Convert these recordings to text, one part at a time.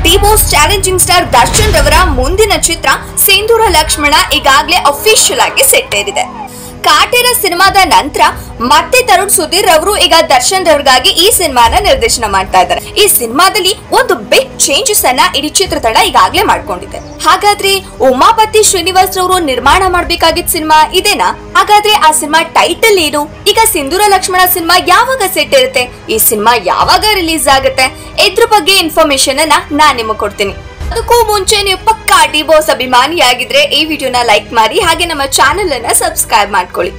D boss challenging star Darshan ರವರ ಮುಂದಿನ ಚಿತ್ರ ಸಿಂಧೂರ ಲಕ್ಷ್ಮಣ ಈಗಾಗಲೇ ಅಫಿಷಿಯಲ್ ಆಗಿ ಸೆಟ್ ಏರಿದೆ. ಕಾಟೇರ ಸಿನಿಮಾದ ನಂತರ ಮತ್ತೆ ತರುಣ್ ಸುಧೀರ್ ಅವರು ಈಗ ದರ್ಶನ್ ರವರಿಗಾಗಿ ಈ ಸಿನಿಮಾನ ನಿರ್ದೇಶನ ಮಾಡ್ತಾ ಇದ್ದಾರೆ. ಈ ಸಿನಿಮಾದಲ್ಲಿ ಒಂದು ಬಿಗ್ ಚೇಂಜಸ್ ಅನ್ನ ಇಡೀ ಚಿತ್ರತಂಡ ಈಗಾಗಲೇ ಮಾಡ್ಕೊಂಡಿದೆ. ಹಾಗಾದ್ರೆ ಉಮಾಪತಿ ಶ್ರೀನಿವಾಸ್ ರವರು ನಿರ್ಮಾಣ ಮಾಡಬೇಕಾಗಿದ್ದ ಸಿನಿಮಾ ಇದೇನಾ? ಹಾಗಾದ್ರೆ ಆ ಸಿನಿಮಾ ಟೈಟಲ್ ಏನು? ಈಗ ಸಿಂಧೂರ ಲಕ್ಷ್ಮಣ ಸಿನಿಮಾ ಯಾವಾಗ ಸೆಟ್ ಇರುತ್ತೆ? ಈ ಸಿನಿಮಾ ಯಾವಾಗ ರಿಲೀಸ್ ಆಗುತ್ತೆ? ಇದ್ರ ಬಗ್ಗೆ ಇನ್ಫಾರ್ಮೇಶನ್ ಅನ್ನ ನಾನ್ ನಿಮಗೆ ಕೊಡ್ತೀನಿ. ಅದಕ್ಕೂ ಮುಂಚೆ ನೀವು ಪಕ್ಕಾ ಡಿ ಬಾಸ್ ಅಭಿಮಾನಿಯಾಗಿದ್ರೆ ಈ ವಿಡಿಯೋನ ಲೈಕ್ ಮಾಡಿ, ಹಾಗೆ ನಮ್ಮ ಚಾನೆಲ್ ಅನ್ನ ಸಬ್ಸ್ಕ್ರೈಬ್ ಮಾಡ್ಕೊಳ್ಳಿ.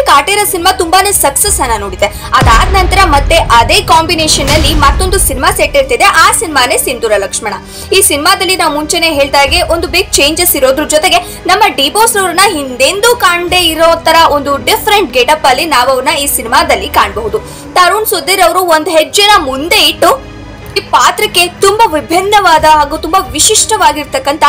ಕಾಟೇರ ಸಿನಿಮಾ ತುಂಬಾನೇ ಸಕ್ಸಸ್ ಅನ್ನ ನೋಡಿದೆ. ಅದಾದ ನಂತರ ಮತ್ತೆ ಅದೇ ಕಾಂಬಿನೇಷನ್ ಅಲ್ಲಿ ಮತ್ತೊಂದು ಸಿನಿಮಾ ಸೆಟ್ ಇರ್ತಿದೆ. ಆ ಸಿನಿಮಾನೇ ಸಿಂಧೂರ ಲಕ್ಷ್ಮಣ. ಈ ಸಿನಿಮಾದಲ್ಲಿ ನಾವು ಮುಂಚೆನೆ ಹೇಳ್ದಾಗೆ ಒಂದು ಬಿಗ್ ಚೇಂಜಸ್ ಇರೋದ್ರ ಜೊತೆಗೆ ನಮ್ಮ ಡಿ ಬಾಸ್ ಅವ್ರನ್ನ ಹಿಂದೆಂದೂ ಕಾಣದೇ ಇರೋ ತರ ಒಂದು ಡಿಫ್ರೆಂಟ್ ಗೆಟಪ್ ಅಲ್ಲಿ ನಾವು ಅವ್ರನ್ನ ಈ ಸಿನಿಮಾದಲ್ಲಿ ಕಾಣಬಹುದು. ತರುಣ್ ಸುಧೀರ್ ಅವರು ಒಂದು ಹೆಜ್ಜೆನ ಮುಂದೆ ಇಟ್ಟು ಈ ಪಾತ್ರಕ್ಕೆ ತುಂಬಾ ವಿಭಿನ್ನವಾದ ಹಾಗೂ ತುಂಬಾ ವಿಶಿಷ್ಟವಾಗಿರ್ತಕ್ಕಂತ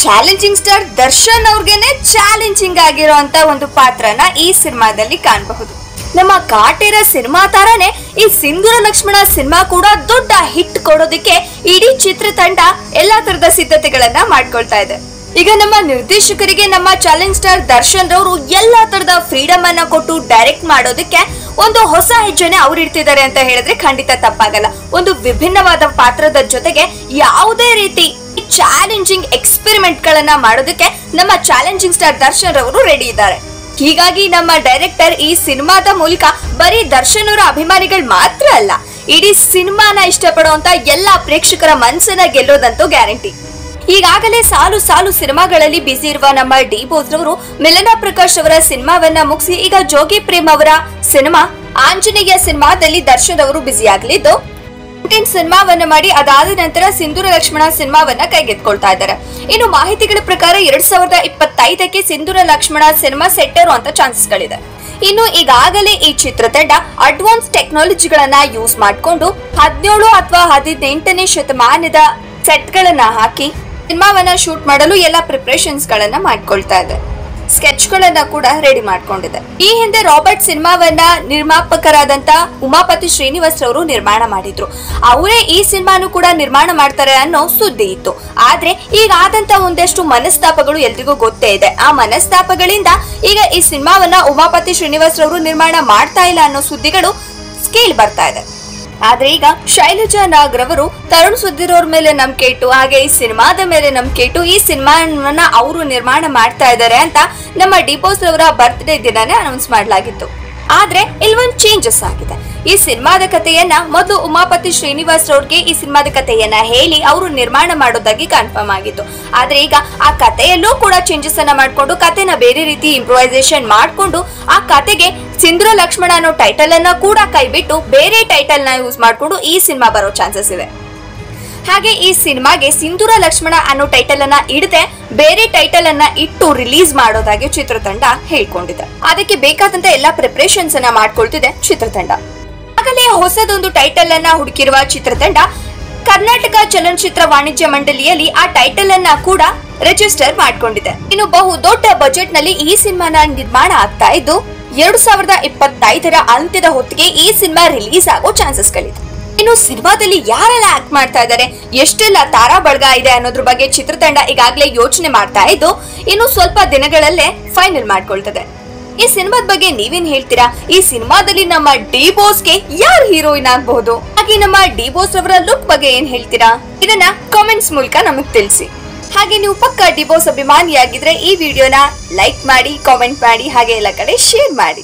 ಚಾಲೆಂಜಿಂಗ್ ಸ್ಟಾರ್ ದರ್ಶನ್ ಅವ್ರಿಗೆನೆ ಚಾಲೆಂಜಿಂಗ್ ಆಗಿರುವಂತ ಒಂದು ಪಾತ್ರನ ಈ ಸಿನಿಮಾದಲ್ಲಿ ಕಾಣಬಹುದು. ನಮ್ಮ ಕಾಟೇರ ಸಿನಿಮಾ ತರಾನೇ ಈ ಸಿಂಧೂರ ಲಕ್ಷ್ಮಣ ಸಿನಿಮಾ ಕೂಡ ದೊಡ್ಡ ಹಿಟ್ ಕೊಡೋದಕ್ಕೆ ಇಡೀ ಚಿತ್ರತಂಡ ಎಲ್ಲಾ ತರದ ಸಿದ್ಧತೆಗಳನ್ನ ಮಾಡ್ಕೊಳ್ತಾ ಇದೆ. ಈಗ ನಮ್ಮ ನಿರ್ದೇಶಕರಿಗೆ ನಮ್ಮ ಚಾಲೆಂಜ್ ಸ್ಟಾರ್ ದರ್ಶನ್ ರವರು ಎಲ್ಲಾ ತರದ ಫ್ರೀಡಮ್ ಅನ್ನ ಕೊಟ್ಟು ಡೈರೆಕ್ಟ್ ಮಾಡೋದಕ್ಕೆ ಒಂದು ಹೊಸ ಹೆಜ್ಜೆನೆ ಅವ್ರು ಇಡ್ತಿದ್ದಾರೆ ಅಂತ ಹೇಳಿದ್ರೆ ಖಂಡಿತ ತಪ್ಪಾಗಲ್ಲ. ಒಂದು ವಿಭಿನ್ನವಾದ ಪಾತ್ರದ ಜೊತೆಗೆ ಯಾವುದೇ ರೀತಿ ಚಾಲೆಂಜಿಂಗ್ ಎಕ್ಸ್ಪೆರಿಮೆಂಟ್ ಗಳನ್ನ ಮಾಡೋದಕ್ಕೆ ನಮ್ಮ ಚಾಲೆಂಜಿಂಗ್ ಸ್ಟಾರ್ ದರ್ಶನ್ ರವರು ರೆಡಿ ಇದ್ದಾರೆ. ಹೀಗಾಗಿ ನಮ್ಮ ಡೈರೆಕ್ಟರ್ ಈ ಸಿನಿಮಾದ ಮೂಲಕ ಬರೀ ದರ್ಶನ್ ಅವರ ಅಭಿಮಾನಿಗಳು ಮಾತ್ರ ಅಲ್ಲ, ಇಡೀ ಸಿನಿಮಾನ ಇಷ್ಟಪಡುವಂತ ಎಲ್ಲಾ ಪ್ರೇಕ್ಷಕರ ಮನಸ್ಸನ್ನ ಗೆಲ್ಲೋದಂತೂ ಗ್ಯಾರಂಟಿ. ಈಗಾಗಲೇ ಸಾಲು ಸಾಲು ಸಿನಿಮಾಗಳಲ್ಲಿ ಬ್ಯುಸಿ ಇರುವ ನಮ್ಮ ಡಿ ಬಾಸ್ ರವರು ಮಿಲನಾ ಪ್ರಕಾಶ್ ಅವರ ಸಿನಿಮಾವನ್ನ ಮುಗಿಸಿ ಈಗ ಜೋಗಿ ಪ್ರೇಮ್ ಅವರ ಸಿನಿಮಾ ಆಂಜನೇಯ ಸಿನಿಮಾದಲ್ಲಿ ದರ್ಶನ್ ಅವರು ಬ್ಯುಸಿ ಆಗಲಿದ್ದು ಸಿನಿಮಾವನ್ನ ಮಾಡಿ ಅದಾದ ನಂತರ ಸಿಂಧೂರ ಲಕ್ಷ್ಮಣ ಸಿನಿಮಾವನ್ನ ಕೈಗೆತ್ಕೊಳ್ತಾ ಇದ್ದಾರೆ. ಇನ್ನು ಮಾಹಿತಿಗಳ ಪ್ರಕಾರ 2025ಕ್ಕೆ ಸಿಂಧೂರ ಲಕ್ಷ್ಮಣ ಸಿನಿಮಾ ಸೆಟ್ ಇರುವಂತ ಚಾನ್ಸಸ್ ಗಳಿದೆ. ಇನ್ನು ಈಗಾಗಲೇ ಈ ಚಿತ್ರತಂಡ ಅಡ್ವಾನ್ಸ್ ಟೆಕ್ನಾಲಜಿಗಳನ್ನ ಯೂಸ್ ಮಾಡಿಕೊಂಡು 17 ಅಥವಾ 18ನೇ ಶತಮಾನದ ಸೆಟ್ ಗಳನ್ನ ಹಾಕಿ ಸಿನಿಮಾವನ್ನ ಶೂಟ್ ಮಾಡಲು ಎಲ್ಲ ಪ್ರಿಪರೇಷನ್ಸ್ ಗಳನ್ನ ಮಾಡ್ಕೊಳ್ತಾ ಇದೆ. ಸ್ಕೆಚ್ ಗಳನ್ನ ಕೂಡ ರೆಡಿ ಮಾಡ್ಕೊಂಡಿದೆ. ಈ ಹಿಂದೆ ರಾಬರ್ಟ್ ಸಿನಿಮಾವನ್ನ ನಿರ್ಮಾಪಕರಾದಂತ ಉಮಾಪತಿ ಶ್ರೀನಿವಾಸ್ ರವರು ನಿರ್ಮಾಣ ಮಾಡಿದ್ರು. ಅವರೇ ಈ ಸಿನಿಮಾನು ಕೂಡ ನಿರ್ಮಾಣ ಮಾಡ್ತಾರೆ ಅನ್ನೋ ಸುದ್ದಿ ಇತ್ತು. ಆದ್ರೆ ಈಗ ಆದಂತ ಒಂದಷ್ಟು ಮನಸ್ತಾಪಗಳು ಎಲ್ರಿಗೂ ಗೊತ್ತೇ ಇದೆ. ಆ ಮನಸ್ತಾಪಗಳಿಂದ ಈಗ ಈ ಸಿನಿಮಾವನ್ನ ಉಮಾಪತಿ ಶ್ರೀನಿವಾಸ್ ರವರು ನಿರ್ಮಾಣ ಮಾಡ್ತಾ ಇಲ್ಲ ಅನ್ನೋ ಸುದ್ದಿಗಳು ಕೇಳಿ ಬರ್ತಾ ಇದೆ. ಆದ್ರೆ ಈಗ ಶೈಲಜಾ ನಾಗ್ ರವರು ತರುಣ್ ಸುಧೀರ್ ಅವ್ರ ಮೇಲೆ ನಂಬಿಕೆ ಇಟ್ಟು, ಹಾಗೆ ಈ ಸಿನಿಮಾದ ಮೇಲೆ ನಂಬಿಕೆ ಇಟ್ಟು ಈ ಸಿನಿಮಾವನ್ನ ಅವರು ನಿರ್ಮಾಣ ಮಾಡ್ತಾ ಇದ್ದಾರೆ ಅಂತ ನಮ್ಮ ಡಿ ಬಾಸ್ ಅವರ ಬರ್ತ್ಡೇ ದಿನಾನೇ ಅನೌನ್ಸ್ ಮಾಡಲಾಗಿತ್ತು. ಆದ್ರೆ ಇಲ್ಲೊಂದು ಚೇಂಜಸ್ ಆಗಿದೆ. ಈ ಸಿನಿಮಾದ ಕಥೆಯನ್ನ ಮೊದಲು ಉಮಾಪತಿ ಶ್ರೀನಿವಾಸ್ ರವ್ರಿಗೆ ಈ ಸಿನಿಮಾದ ಕಥೆಯನ್ನ ಹೇಳಿ ಅವರು ನಿರ್ಮಾಣ ಮಾಡೋದಾಗಿ ಕನ್ಫರ್ಮ್ ಆಗಿತ್ತು. ಆದ್ರೆ ಈಗ ಆ ಕಥೆಯಲ್ಲೂ ಕೂಡ ಚೇಂಜಸ್ ಅನ್ನ ಮಾಡ್ಕೊಂಡು ಕಥೆನ ಬೇರೆ ರೀತಿ ಇಂಪ್ರೂವೈಸೇಷನ್ ಮಾಡ್ಕೊಂಡು ಆ ಕಥೆಗೆ ಸಿಂಧೂರ ಲಕ್ಷ್ಮಣ ಅನ್ನೋ ಟೈಟಲ್ ಅನ್ನ ಕೂಡ ಕೈಬಿಟ್ಟು ಬೇರೆ ಟೈಟಲ್ ನ ಯೂಸ್ ಮಾಡ್ಕೊಂಡು ಈ ಸಿನಿಮಾ ಬರೋ ಚಾನ್ಸಸ್ ಇದೆ. ಹಾಗೆ ಈ ಸಿನಿಮಾಗೆ ಸಿಂಧೂರ ಲಕ್ಷ್ಮಣ ಅನ್ನೋ ಟೈಟಲ್ ಅನ್ನ ಇಡದೆ ಬೇರೆ ಟೈಟಲ್ ಅನ್ನ ಇಟ್ಟು ರಿಲೀಸ್ ಮಾಡೋದಾಗಿ ಚಿತ್ರತಂಡ ಹೇಳ್ಕೊಂಡಿದೆ. ಅದಕ್ಕೆ ಬೇಕಾದಂತ ಎಲ್ಲಾ ಪ್ರಿಪರೇಷನ್ಸ್ ಅನ್ನ ಮಾಡ್ಕೊಳ್ತಿದೆ ಚಿತ್ರತಂಡ. ಆಗಲೇ ಹೊಸದೊಂದು ಟೈಟಲ್ ಅನ್ನ ಹುಡುಕಿರುವ ಚಿತ್ರತಂಡ ಕರ್ನಾಟಕ ಚಲನಚಿತ್ರ ವಾಣಿಜ್ಯ ಮಂಡಳಿಯಲ್ಲಿ ಆ ಟೈಟಲ್ ಅನ್ನ ಕೂಡ ರಿಜಿಸ್ಟರ್ ಮಾಡ್ಕೊಂಡಿದೆ. ಇನ್ನು ಬಹು ದೊಡ್ಡ ಬಜೆಟ್ ನಲ್ಲಿ ಈ ಸಿನಿಮಾನ ನಿರ್ಮಾಣ ಆಗ್ತಾ ಇದ್ದು 2025ರ ಅಂತ್ಯದ ಹೊತ್ತಿಗೆ ಈ ಸಿನಿಮಾ ರಿಲೀಸ್ ಆಗೋ ಚಾನ್ಸಸ್ ಗಳಿದೆ. ಇನ್ನು ಸಿನಿಮಾದಲ್ಲಿ ಯಾರೆಲ್ಲ ಆಕ್ಟ್ ಮಾಡ್ತಾ ಇದ್ದಾರೆ, ಎಷ್ಟೆಲ್ಲ ತಾರಾ ಬಳಗ ಇದೆ ಅನ್ನೋದ್ರ ಬಗ್ಗೆ ಚಿತ್ರತಂಡ ಈಗಾಗಲೇ ಯೋಚನೆ ಮಾಡ್ತಾ ಇದ್ದು ಇನ್ನು ಸ್ವಲ್ಪ ದಿನಗಳಲ್ಲೇ ಫೈನಲ್ ಮಾಡ್ಕೊಳ್ತದೆ. ಈ ಸಿನಿಮಾದ ಬಗ್ಗೆ ನೀವೇನ್ ಹೇಳ್ತೀರಾ? ಈ ಸಿನಿಮಾದಲ್ಲಿ ನಮ್ಮ ಡಿ ಬಾಸ್ಗೆ ಯಾರು ಹೀರೋಯಿನ್ ಆಗಬಹುದು? ಹಾಗೆ ನಮ್ಮ ಡಿ ಬಾಸ್ ಅವರ ಲುಕ್ ಬಗ್ಗೆ ಏನ್ ಹೇಳ್ತೀರಾ? ಇದನ್ನ ಕಾಮೆಂಟ್ಸ್ ಮೂಲಕ ನಮಗ್ ತಿಳಿಸಿ. ಹಾಗೆ ನೀವು ಪಕ್ಕ ಡಿ ಬಾಸ್ ಅಭಿಮಾನಿಯಾಗಿದ್ರೆ ಈ ವಿಡಿಯೋನ ಲೈಕ್ ಮಾಡಿ, ಕಾಮೆಂಟ್ ಮಾಡಿ, ಹಾಗೆ ಎಲ್ಲ ಕಡೆ ಶೇರ್ ಮಾಡಿ.